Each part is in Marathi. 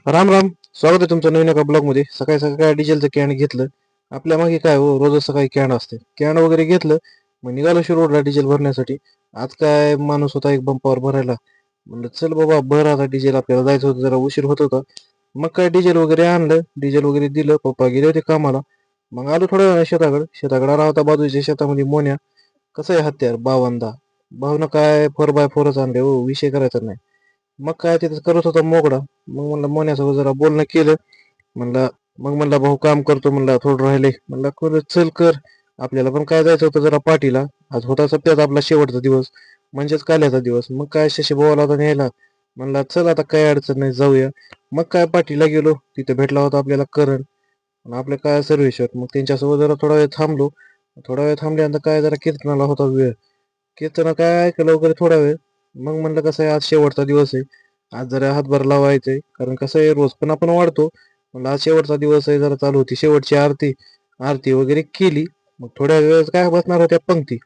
राम राम. स्वागत आहे तुमचं नवीन एका ब्लॉग मध्ये. सकाळी सकाळी काय डिझेलचं कॅन घेतलं. आपल्या मागे काय हो, रोजच सकाळी कॅन असते. कॅन वगैरे घेतलं, मग निघालो शिरोडला डिझेल भरण्यासाठी. आज काय माणूस होता एक पंपावर भरायला. म्हणलं चल बाबा भर आता डिझेल, आपल्याला जायचं होतं, जरा उशीर होत होता. मग काय डिझेल वगैरे आणलं, डिझेल वगैरे दिलं. पप्पा गेले होते कामाला. मग आलो थोड्या वेळा शेताकडे आला होता बाजूच्या शेतामध्ये मोन्या. कसं आहे हत्यार बावंदा. भावना काय 4x4च आणले हो, विषय करायचा नाही. मग काय तिथं करत होता मोगडा. मग म्हणलं मोन्यासोबत जरा बोलणं केलं. म्हणलं मग म्हणला भाऊ काम करतो, म्हणला थोडं राहिले. म्हणलं कर, चल कर. आपल्याला पण काय जायचं होतं जरा पाठीला. आज होता सप्त्यात आपला शेवटचा दिवस, म्हणजेच काल्याचा दिवस. मग काय शशी भावाला आता न्यायला. म्हणला चल आता काय अडचण नाही, जाऊया. मग काय पाठीला गेलो, तिथे भेटला होता आपल्याला करण आणि आपले काय सर्वेश्वर. मग त्यांच्यासोबत जरा थोडा वेळ थांबलो. थोडा वेळ थांबल्यानंतर काय जरा कीर्तनाला होता वेळ. कीर्तन काय ऐकलं वगैरे थोडा वेळ. मग म्हणलं कसं आहे आज शेवटचा दिवस आहे, आज जरा हातभार लावायचंय. कारण कसं आहे रोज पण आपण वाढतो. म्हणलं आज शेवटचा दिवस आहे, जरा चालू होती शेवटची आरती. आरती वगैरे केली. मग थोड्या वेळ काय बसणार होत्या पंक्ती.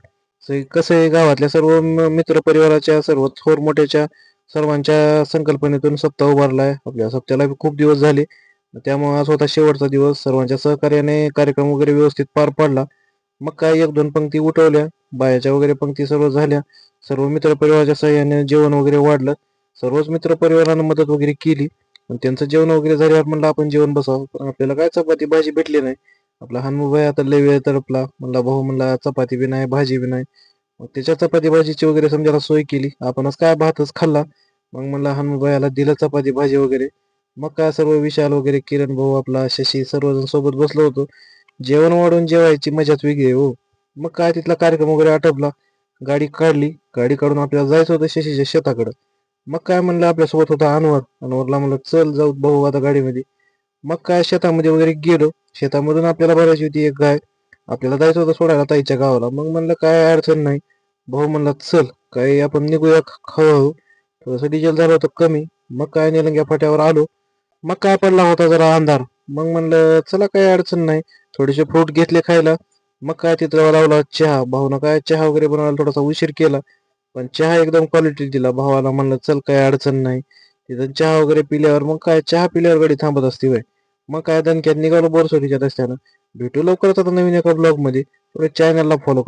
कसं आहे गावातल्या सर्व मित्र परिवाराच्या, सर्व थोर मोठ्याच्या सर्वांच्या संकल्पनेतून सप्ताह उभारलाय. आपल्या सप्त्याला बी खूप दिवस झाले. त्यामुळे आज होता शेवटचा दिवस. सर्वांच्या सहकार्याने कार्यक्रम वगैरे व्यवस्थित पार पडला. मग काय एक दोन पंक्ती उठवल्या, बायाच्या वगैरे पंक्ती सर्व झाल्या. सर्व मित्र परिवाराच्या सहाय्याने जेवण वगैरे वाढलं. सर्वच मित्र परिवारानं मदत वगैरे केली. पण त्यांचं जेवण वगैरे झाल्यावर म्हणलं आपण जेवण बसावं, पण आपल्याला काय चपाती भाजी भेटली नाही. आपला हनुभाई आता लय वेळ तडपला. म्हणला भाऊ, म्हणला चपाती बी नाही भाजी बी नाही. मग त्याच्या चपाती भाजीची वगैरे समजायला सोय केली. आपणच काय भातच खाल्ला. मग म्हणला हनुभाईला दिलं चपाती भाजी वगैरे. मग काय सर्व विशाल वगैरे, किरण भाऊ, आपला शशी, सर्वजण सोबत बसलो होतो. जेवण वाढून जेवायची मजाच वेगळी आहे हो. मग काय तिथला कार्यक्रम वगैरे आटपला. गाडी काढली. गाडी काढून आपल्याला जायचं होतं शशीच्या शेताकडं. मग काय म्हणलं आपल्यासोबत होता अनवरला म्हणलं चल जाऊ भाऊ आता गाडीमध्ये. मग काय शेतामध्ये वगैरे गेलो. शेतामधून आपल्याला भरायची होती एक गाय. आपल्याला जायचं होतं सोडायला ताईच्या गावाला. मग म्हणलं काय अडचण नाही. भाऊ म्हणला चल काही आपण निघूया हळूहळू. थोडंसं डिझेल झालं होतं कमी. मग काय निलंग्या फाट्यावर आलो. मग काय पडला होता जरा अंधार. मग म्हणलं चला काही अडचण नाही. थोडेसे फ्रूट घेतले खायला. मग काय तिथं लावला चहा. भाऊनं काय चहा वगैरे बनवायला थोडासा उशीर केला. पण चहा एकदम क्वालिटी दिला. भावाला म्हणलं चल काही अडचण नाही. तिथं चहा वगैरे पिल्यावर मग काय चहा पिल्यावर गाडी थांबत असते व्हय. मग काय दणक्यात निघालो बोरसोलीच्या रस्त्यानं. भेटू लवकरच आता नवीन एका ब्लॉग मध्ये. चॅनलला फॉलो